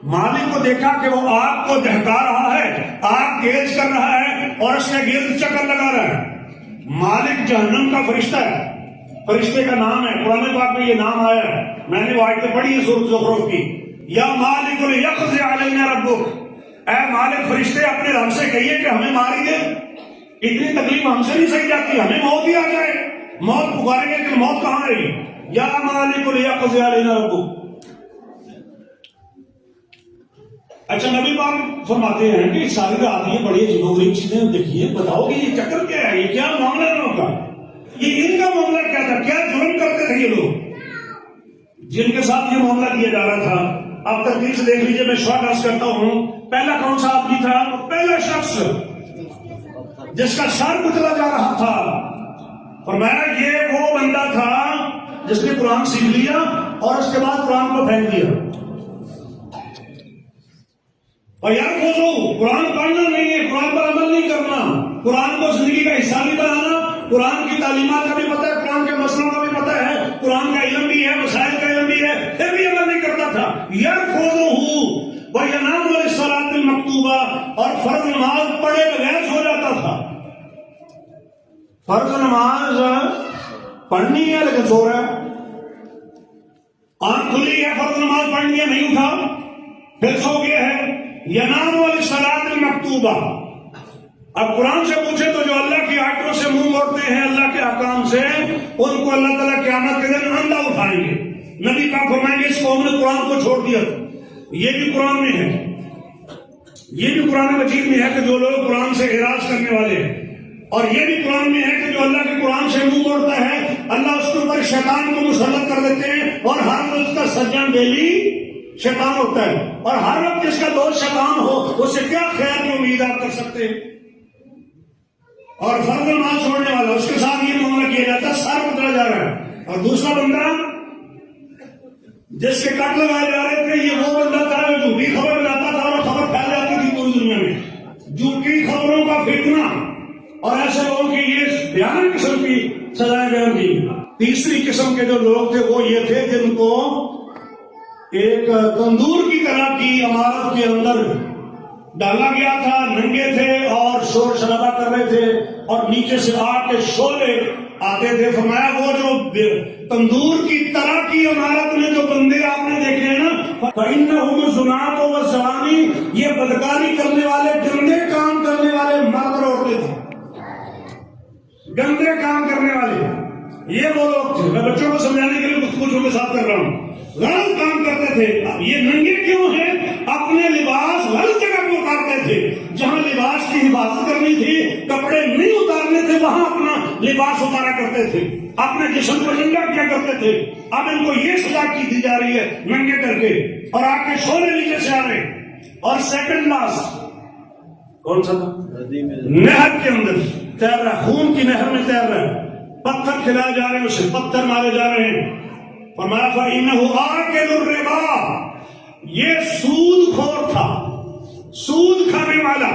مالک کو دیکھا کہ وہ آگ کو دہکا رہا ہے، آگ گیز کر رہا ہے اور اس کے گرد چکر لگا رہا ہے۔ مالک جہنم کا فرشتہ ہے، فرشتے کا نام ہے، قرآن پاک میں یہ نام آیا ہے، میں نے وہ آیتیں پڑھی ہے سورۃ زخرف کی۔ یا مالک لیقضی علینا ربک، اے مالک فرشتے اپنے رب سے کہیے کہ ہمیں ماریے، اتنی تکلیف ہم سے نہیں سہی جاتی، ہمیں موت ہی آ جائے۔ موت پکاریں گے کہ موت کہاں رہی؟ یا مالک لیقضی علینا ربک۔ اچھا نبی پاک فرماتے ہیں کہ ساری رات یہ بڑی عجیب و غریب چیزیں دیکھیے، بتاؤ کہ یہ چکر کیا ہے، یہ کیا معاملہ ہے لوگوں کا، یہ ان کا معاملہ کیا تھا، کیا جرم کرتے تھے یہ لوگ جن کے ساتھ یہ معاملہ کیا جا رہا تھا؟ آپ ترتیب سے دیکھ لیجئے، میں شارٹ ڈسٹ کرتا ہوں۔ پہلا کون سا آدمی تھا؟ پہلا شخص جس کا سر کچلا جا رہا تھا، فرمایا یہ وہ بندہ تھا جس نے قرآن سیکھ لیا اور اس کے بعد قرآن کو پھینک دیا۔ اور یار قرآن پڑھنا نہیں ہے، قرآن پر عمل نہیں کرنا، قرآن کو زندگی کا حصہ نہیں بنانا، قرآن کی تعلیمات کا بھی پتہ ہے، قرآن کے مسئلوں کا بھی پتہ ہے، قرآن کا علم بھی ہے، مسائل کا علم بھی ہے، پھر بھی عمل نہیں کرتا تھا۔ وَيَنَامُ لِلصَّلَاةِ الْمَكْتُوبَةِ، اور فرض نماز پڑھے بغیر سو جاتا تھا۔ فرض نماز پڑھنی ہے لیکن سو رہا ہے، آنکھ کھلی ہے، فرض نماز پڑھنی ہے نہیں اٹھا، پھر سو گیا ہے۔ ینام للصلاۃ المکتوبہ، اب قرآن سے پوچھے تو جو اللہ کی آیتوں سے منہ موڑتے ہیں، اللہ کے احکام سے، ان کو اللہ تعالیٰ قیامت کے دن اندھا اٹھائیں گے۔ نبی پاک فرمائیں گے اس قوم نے قرآن کو چھوڑ دیا۔ یہ بھی قرآن میں ہے، یہ بھی قرآن مجید میں ہے کہ جو لوگ قرآن سے اعراض کرنے والے ہیں، اور یہ بھی قرآن میں ہے کہ جو اللہ کے قرآن سے منہ موڑتا ہے، اللہ اس کے اوپر شیطان کو مسلط کر دیتے ہیں، اور ہر روز کا سجن ڈیلی شیطان ہوتا ہے، اور ہر وقت جس کا دوست شیطان ہو اس سے کیا خیر کی امید آپ کر سکتے ہیں؟ اور فرض نماز چھوڑنے والا، اس کے ساتھ یہ معاملہ کیا جاتا ہے، سر اترا جا رہا ہے۔ اور دوسرا بندہ جس کے کٹ لگائے جا رہے تھے، یہ وہ بندہ تھا جو جھوٹی خبر لاتا تھا اور خبر پھیل جاتی تھی پوری دنیا میں، جھوٹی خبروں کا فتنہ، اور ایسے لوگوں کی یہ بیان قسم کی سزائیں بیان کی۔ تیسری قسم کے جو لوگ تھے وہ یہ تھے جن کو ایک تندور کی طرح کی عمارت کے اندر ڈالا گیا تھا، ننگے تھے اور شور شرابہ کر رہے تھے، اور نیچے سے آگ کے شعلے آتے تھے۔ فرمایا وہ جو تندور کی طرح کی عمارت میں جو بندے آپ نے دیکھے ہیں نا، فَإِنَّهُمُ الزُّنَاةُ وَالزَّوَانِي، یہ بدکاری کرنے والے، گندے کام کرنے والے مرد اور عورتیں تھے، گندے کام کرنے والے یہ وہ لوگ تھے۔ میں بچوں کو سمجھانے کے لیے گفتگو کے ساتھ کر رہا ہوں، غلط کام کرتے تھے۔ اب یہ ننگے کیوں ہیں؟ اپنے لباس غلط جگہ پہ اتارتے تھے، جہاں لباس کی حفاظت کرنی تھی، کپڑے نہیں اتارنے تھے، وہاں اپنا لباس اتارا کرتے تھے، اپنے جسم کو ننگا کیا کرتے تھے۔ اب ان کو یہ سزا کی دی جا رہی ہے ننگے کر کے، اور آگ کے شعلے نیچے سے آ رہے۔ اور سیکنڈ لاسٹ کون سا تھا؟ نہر کے اندر تیر رہا، خون کی نہر میں تیر رہا ہے، پتھر کھلائے جا رہے ہیں، اسے پتھر مارے جا رہے ہیں۔ فرمایا فَإِنَّهُ آكِلُ الرِّبَا، یہ سود خور تھا، سود کھانے والا۔